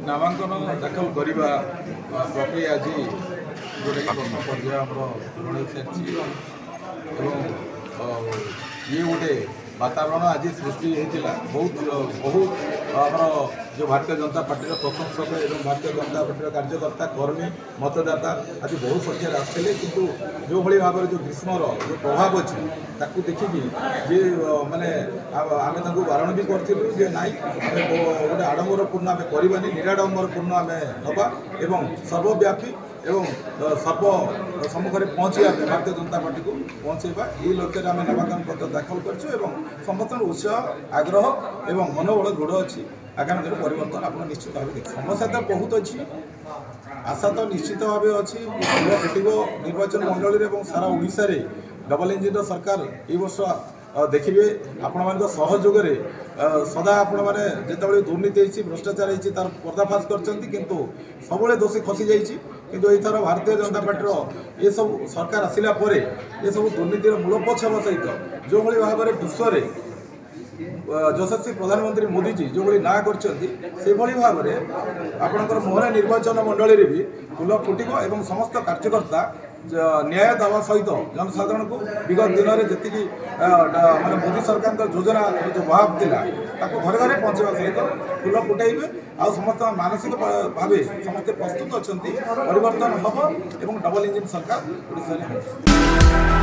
नामांकन दाखल करवा प्रक्रिया आज जोटा प्रथम पर्याय आम सारी ये गोटे वातावरण आज सृष्टि होता बहुत बहुत आम जो भारतीय जनता पार्टी प्रशंसक और भारतीय जनता पार्टी कार्यकर्ता कर्मी मतदाता आज बहुत संख्यार आसते कि जो भाई भाव जो ग्रीष्मर जो प्रभाव अच्छी ताकू देखिकी जे माने आम बारण भी करूँ नाई गोटे आडंबरपूर्ण आम करवानी निराडंबरपूर्ण आम नवा एवं सर्वव्यापी एवं सर्व सम्मुखें पहुँचा भारतीय जनता पार्टी को पहुँचेबा ये लक्ष्य आम नामांकन पत्र दाखल करूँ समस्त उत्साह आग्रह एवं मनोबल दृढ़ अच्छी आगामी दिन परिवर्तन आप निश्चित भाव देख समस्या तो बहुत अच्छी आशा तो निश्चित भाव अच्छी निर्वाचन मंडल और सारा ओडिशा रे डबल इंजिन सरकार ये वर्ष देखिए आपण मान सहयोग सदा आपण मैंने जिते दुर्नीति भ्रष्टाचार होती तार पर्दाफाश कर सब दोषी खसी जाइए किंतु एथर भारतीय जनता पार्टी ये सब सरकार आसिला परे ये सब दुर्नीतिर मूलपोछ सहित जो भाई भाव में विश्व में यशस्वी प्रधानमंत्री मोदी जी जो भाई ना कर भाव में आपणकर मोहन निर्वाचन मंडल भी फूल फुटिब और समस्त कार्यकर्ता न्याय दवा सहित जनसाधारण को विगत दिन में जी माने मोदी सरकार योजना जो भाव था घर घर पहुँचा सहित फूल फुटाइबे आ समस्त मानसिक भाव समस्त प्रस्तुत अच्छा परिवर्तन हम और डबल इंजिन सरकार ओडिशा रे।